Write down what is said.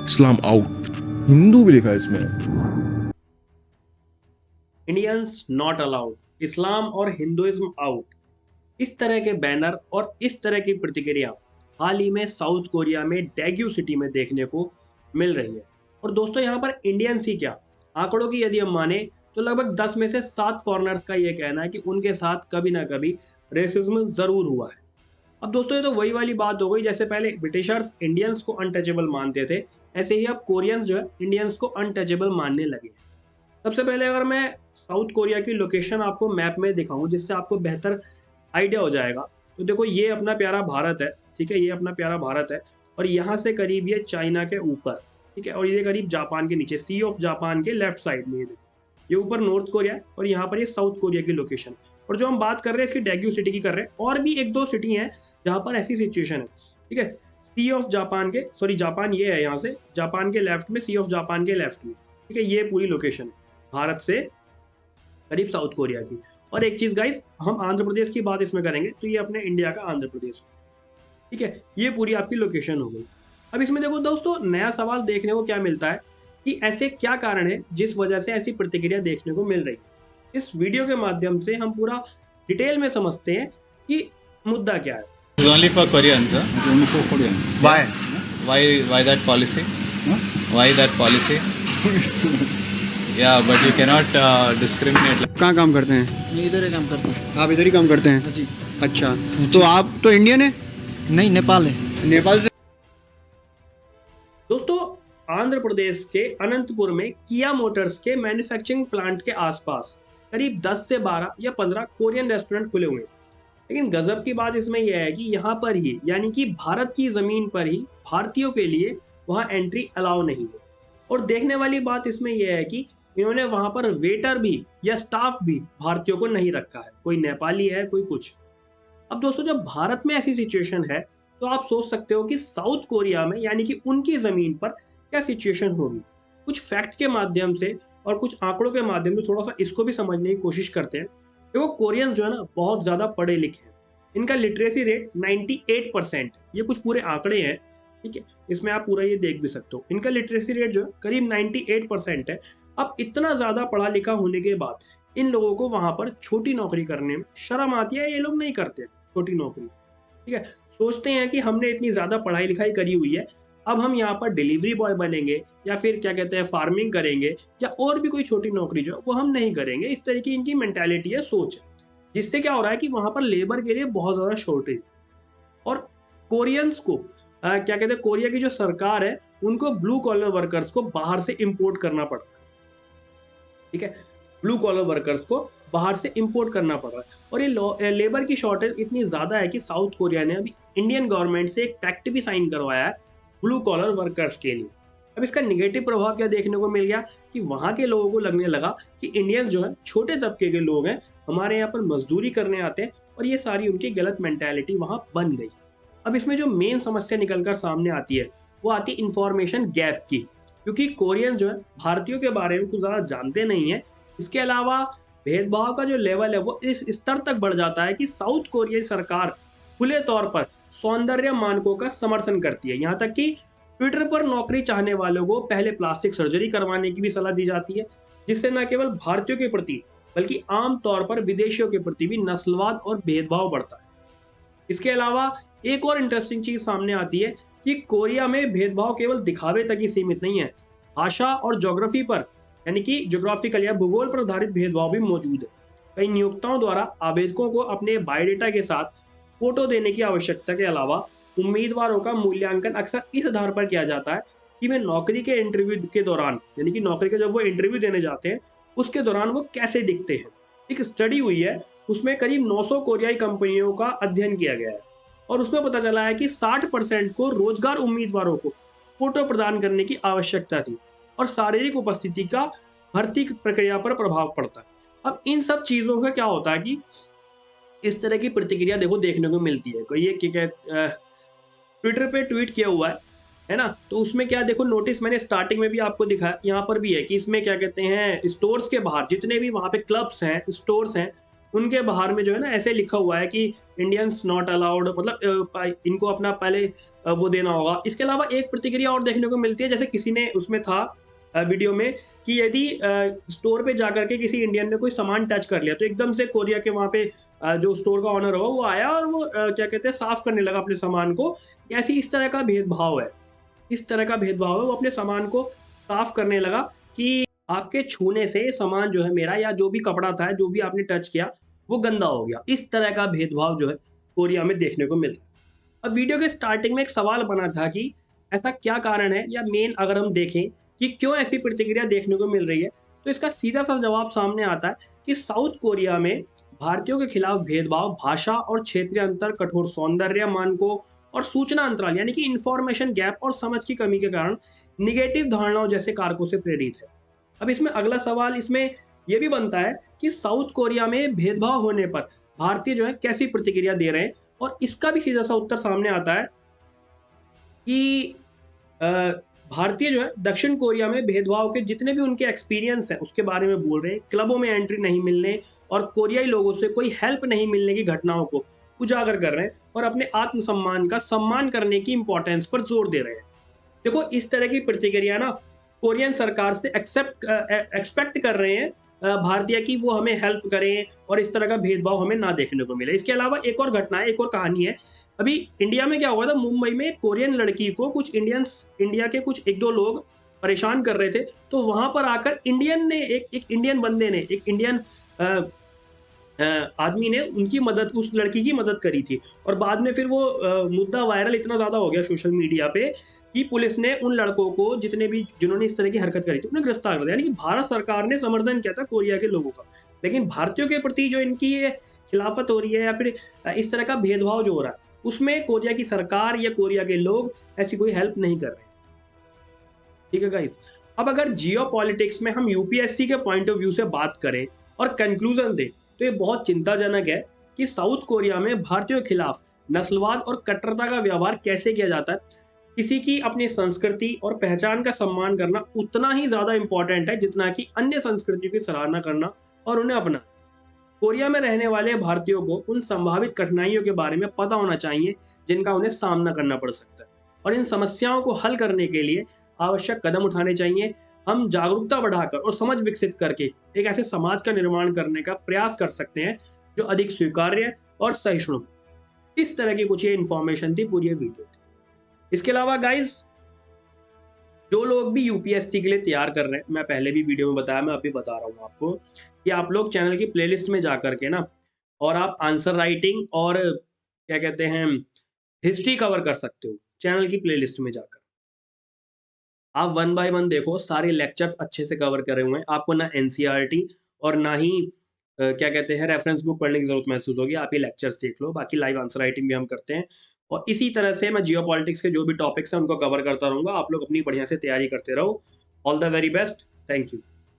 इस्लाम out, Hindu भी लिखा है इसमें। इंडियंस नॉट अलाउड, इस्लाम और हिंदुइज्म आउट, इस तरह के बैनर और इस तरह की प्रतिक्रिया हाल ही में साउथ कोरिया में डैग्यू सिटी में देखने को मिल रही है। और दोस्तों यहाँ पर इंडियंस ही क्या, आंकड़ों की यदि हम माने तो लगभग 10 में से 7 फॉरेनर्स का ये कहना है कि उनके साथ कभी ना कभी रेसिज्म जरूर हुआ है। अब दोस्तों ये तो वही वाली बात हो गई, जैसे पहले ब्रिटिशर्स इंडियंस को अनटचेबल मानते थे, ऐसे ही अब कोरियंस जो है इंडियंस को अनटचेबल मानने लगे। सबसे पहले अगर मैं साउथ कोरिया की लोकेशन आपको मैप में दिखाऊं जिससे आपको बेहतर आइडिया हो जाएगा, तो देखो ये अपना प्यारा भारत है, ठीक है, ये अपना प्यारा भारत है, और यहाँ से करीब ये चाइना के ऊपर, ठीक है, और ये करीब जापान के नीचे, सी ऑफ जापान के लेफ्ट साइड में ये ऊपर नॉर्थ कोरिया है, और यहाँ पर ये साउथ कोरिया की लोकेशन। और जो हम बात कर रहे हैं इसकी डैग्यू सिटी की कर रहे हैं, और भी एक दो सिटी हैं जहाँ पर ऐसी सिचुएशन है, ठीक है। सी ऑफ जापान के, सॉरी जापान ये है, यहाँ से जापान के लेफ्ट में, सी ऑफ जापान के लेफ्ट में, ठीक है, ये पूरी लोकेशन भारत से करीब साउथ कोरिया की। और एक चीज गाइस, हम आंध्र प्रदेश की बात इसमें करेंगे तो ये अपने इंडिया का आंध्र प्रदेश, ठीक है, ये पूरी आपकी लोकेशन हो गई। अब इसमें देखो दोस्तों नया सवाल देखने को क्या मिलता है कि ऐसे क्या कारण है जिस वजह से ऐसी प्रतिक्रिया देखने को मिल रही है। इस वीडियो के माध्यम से हम पूरा डिटेल में समझते हैं कि मुद्दा क्या है। It's only for Koreans, huh? Only for Koreans. Why? Why that policy? Huh? Why that policy? Yeah, but you cannot discriminate. कहाँ काम करते हैं? मैं इधर ही काम करता हूँ। आप इधर ही काम करते हैं? जी। अच्छा, तो आप तो इंडियन है? नहीं, नेपाल है। नेपाल से? दोस्तों आंध्र प्रदेश के अनंतपुर में किया मोटर्स के मैन्युफैक्चरिंग प्लांट के आसपास करीब 10 से 12 या 15 कोरियन रेस्टोरेंट खुले हुए हैं। लेकिन गजब की बात इसमें यह है कि यहाँ पर ही, यानी कि भारत की जमीन पर ही, भारतीयों के लिए वहाँ एंट्री अलाउ नहीं है। और देखने वाली बात इसमें यह है कि इन्होंने वहाँ पर वेटर भी या स्टाफ भी भारतीयों को नहीं रखा है, कोई नेपाली है, कोई कुछ। अब दोस्तों जब भारत में ऐसी सिचुएशन है तो आप सोच सकते हो कि साउथ कोरिया में, यानी कि उनकी जमीन पर क्या सिचुएशन होगी। कुछ फैक्ट के माध्यम से और कुछ आंकड़ों के माध्यम से थोड़ा सा इसको भी समझने की कोशिश करते हैं। देखो कोरियंस जो है ना बहुत ज़्यादा पढ़े लिखे हैं, इनका लिटरेसी रेट 98%, ये कुछ पूरे आंकड़े हैं, ठीक है, इसमें आप पूरा ये देख भी सकते हो। इनका लिटरेसी रेट जो है करीब 98% है। अब इतना ज़्यादा पढ़ा लिखा होने के बाद इन लोगों को वहाँ पर छोटी नौकरी करने में शर्म आती है, ये लोग नहीं करते छोटी नौकरी, ठीक है। सोचते हैं कि हमने इतनी ज़्यादा पढ़ाई लिखाई करी हुई है, अब हम यहाँ पर डिलीवरी बॉय बनेंगे या फिर क्या कहते हैं फार्मिंग करेंगे या और भी कोई छोटी नौकरी जो है वो हम नहीं करेंगे। इस तरह की इनकी मेंटालिटी है, सोच है, जिससे क्या हो रहा है कि वहाँ पर लेबर के लिए बहुत ज़्यादा शॉर्टेज। और कोरियंस को क्या कहते हैं, कोरिया की जो सरकार है उनको ब्लू कॉलर वर्कर्स को बाहर से इम्पोर्ट करना पड़ रहा है, ठीक है, ब्लू कॉलर वर्कर्स को बाहर से इंपोर्ट करना पड़ रहा है। और ये लेबर की शॉर्टेज इतनी ज़्यादा है कि साउथ कोरिया ने अभी इंडियन गवर्नमेंट से एक पैक्ट भी साइन करवाया है ब्लू कॉलर वर्कर्स के लिए। अब इसका निगेटिव प्रभाव क्या देखने को मिल गया कि वहाँ के लोगों को लगने लगा कि इंडियंस जो है छोटे तबके के लोग हैं, हमारे यहाँ पर मजदूरी करने आते हैं, और ये सारी उनकी गलत मेंटालिटी वहाँ बन गई। अब इसमें जो मेन समस्या निकल कर सामने आती है वो आती है इंफॉर्मेशन गैप की, क्योंकि कोरियन जो है भारतीयों के बारे में कुछ ज़्यादा जानते नहीं है। इसके अलावा भेदभाव का जो लेवल है वो इस स्तर तक बढ़ जाता है कि साउथ कोरियाई सरकार खुले तौर पर सौंदर्य मानकों का समर्थन करती है। यहाँ तक कि ट्विटर पर नौकरी चाहने वालों को पहले प्लास्टिक सर्जरी करवाने की भी सलाह दी जाती है, जिससे न केवल भारतीयों के प्रति बल्कि आम तौर पर विदेशियों के प्रति भी नस्लवाद और भेदभाव बढ़ता है। इसके अलावा एक और इंटरेस्टिंग चीज सामने आती है कि कोरिया में भेदभाव केवल दिखावे तक ही सीमित नहीं है, भाषा और ज्योग्राफी पर, यानी कि ज्योग्राफिकल या भूगोल पर आधारित भेदभाव भी मौजूद है। कई नियोक्ताओं द्वारा आवेदकों को अपने बायोडेटा के साथ फोटो देने की आवश्यकता के अलावा उम्मीदवारों का मूल्यांकन अक्सर इस आधार पर किया जाता है कि वे नौकरी के इंटरव्यू के दौरान, यानी कि नौकरी का जब वो इंटरव्यू देने जाते हैं उसके दौरान वो कैसे दिखते हैं। एक स्टडी हुई है, उसमें करीब 900 कोरियाई कंपनियों का अध्ययन किया गया है, और उसमें पता चला है कि 60% को रोजगार उम्मीदवारों को फोटो प्रदान करने की आवश्यकता थी, और शारीरिक उपस्थिति का भर्ती प्रक्रिया पर प्रभाव पड़ता है। अब इन सब चीज़ों का क्या होता है कि इस तरह की प्रतिक्रिया देखो देखने को मिलती है। कोई ये ट्विटर पे ट्वीट किया हुआ है ना, तो उसमें क्या देखो, नोटिस मैंने स्टार्टिंग में भी आपको दिखाया, यहाँ पर भी है कि इसमें क्या कहते हैं, स्टोर्स के बाहर जितने भी वहाँ पे क्लब्स हैं, स्टोर्स हैं, उनके बाहर में जो है ना ऐसे लिखा हुआ है कि इंडियंस नॉट अलाउड, मतलब इनको अपना पहले वो देना होगा। इसके अलावा एक प्रतिक्रिया और देखने को मिलती है, जैसे किसी ने उसमें था वीडियो में कि यदि स्टोर पे जाकर के किसी इंडियन ने कोई सामान टच कर लिया तो एकदम से कोरिया के वहाँ पे जो स्टोर का ऑनर होगा वो आया और वो क्या कहते हैं साफ करने लगा अपने सामान को। ऐसी इस तरह का भेदभाव है, इस तरह का भेदभाव है, वो अपने सामान को साफ करने लगा कि आपके छूने से सामान जो है मेरा या जो भी कपड़ा था, जो भी आपने टच किया वो गंदा हो गया। इस तरह का भेदभाव जो है कोरिया में देखने को मिल रहा है। अब वीडियो के स्टार्टिंग में एक सवाल बना था कि ऐसा क्या कारण है, या मेन अगर हम देखें कि क्यों ऐसी प्रतिक्रिया देखने को मिल रही है, तो इसका सीधा सा जवाब सामने आता है कि साउथ कोरिया में भारतीयों के खिलाफ भेदभाव, भाषा और क्षेत्रीय अंतर, कठोर सौंदर्य मानकों और सूचना अंतराल यानी कि इंफॉर्मेशन गैप और समझ की कमी के कारण निगेटिव धारणाओं जैसे कारकों से प्रेरित है। अब इसमें अगला सवाल इसमें यह भी बनता है कि साउथ कोरिया में भेदभाव होने पर भारतीय जो है कैसी प्रतिक्रिया दे रहे हैं, और इसका भी सीधा सा उत्तर सामने आता है कि भारतीय जो है दक्षिण कोरिया में भेदभाव के जितने भी उनके एक्सपीरियंस हैं उसके बारे में बोल रहे हैं। क्लबों में एंट्री नहीं मिलने और कोरियाई लोगों से कोई हेल्प नहीं मिलने की घटनाओं को उजागर कर रहे हैं और अपने आत्मसम्मान का सम्मान करने की इंपॉर्टेंस पर जोर दे रहे हैं। देखो इस तरह की प्रतिक्रिया ना कोरियन सरकार से एक्सपेक्ट कर रहे हैं भारतीय की वो हमें हेल्प करें और इस तरह का भेदभाव हमें ना देखने को मिले। इसके अलावा एक और घटना है, एक और कहानी है। अभी इंडिया में क्या हुआ था, मुंबई में एक कोरियन लड़की को कुछ इंडिया के कुछ एक दो लोग परेशान कर रहे थे, तो वहां पर आकर इंडियन ने एक इंडियन बंदे ने, एक इंडियन आदमी ने उनकी मदद, उस लड़की की मदद करी थी। और बाद में फिर वो मुद्दा वायरल इतना ज्यादा हो गया सोशल मीडिया पे कि पुलिस ने उन लड़कों को जिन्होंने इस तरह की हरकत करी थी उन्हें गिरफ्तार कर दिया। यानी कि भारत सरकार ने समर्थन किया था कोरिया के लोगों का, लेकिन भारतीयों के प्रति जो इनकी ये खिलाफत हो रही है या फिर इस तरह का भेदभाव जो हो रहा है उसमें कोरिया की सरकार या कोरिया के लोग ऐसी कोई हेल्प नहीं कर रहे। ठीक है गाइस, अब अगर जियोपॉलिटिक्स में हम यूपीएससी के पॉइंट ऑफ व्यू से बात करें और कंक्लूजन दें तो ये बहुत चिंताजनक है कि साउथ कोरिया में भारतीयों के खिलाफ नस्लवाद और कट्टरता का व्यवहार कैसे किया जाता है। किसी की अपनी संस्कृति और पहचान का सम्मान करना उतना ही ज्यादा इंपॉर्टेंट है जितना कि अन्य संस्कृतियों की सराहना करना और उन्हें अपना। कोरिया में रहने वाले भारतीयों को उन संभावित कठिनाइयों के बारे में पता होना चाहिए जिनका उन्हें सामना करना पड़ सकता है, और इन समस्याओं को हल करने के लिए आवश्यक कदम उठाने चाहिए। हम जागरूकता बढ़ाकर और समझ विकसित करके एक ऐसे समाज का निर्माण करने का प्रयास कर सकते हैं जो अधिक स्वीकार्य और सहिष्णु। इस तरह की कुछ ये इंफॉर्मेशन थी, पूरी वीडियो थी। इसके अलावा गाइज जो लोग भी यूपीएससी के लिए तैयार कर रहे हैं, मैं पहले भी वीडियो में बताया, मैं अभी बता रहा हूँ आपको कि आप लोग चैनल की प्लेलिस्ट में जा करके ना, और आप आंसर राइटिंग और क्या कहते हैं हिस्ट्री कवर कर सकते हो चैनल की प्लेलिस्ट में जाकर। आप 1 बाय 1 देखो, सारे लेक्चर्स अच्छे से कवर करे हुए हैं, आपको ना एनसीईआरटी और ना ही क्या कहते हैं रेफरेंस बुक पढ़ने की जरूरत महसूस होगी। आप ये लेक्चर्स देख लो, बाकी लाइव आंसर राइटिंग भी हम करते हैं। और इसी तरह से मैं जियोपॉलिटिक्स के जो भी टॉपिक्स हैं उनको कवर करता रहूंगा। आप लोग अपनी बढ़िया से तैयारी करते रहो। All the very best, thank you.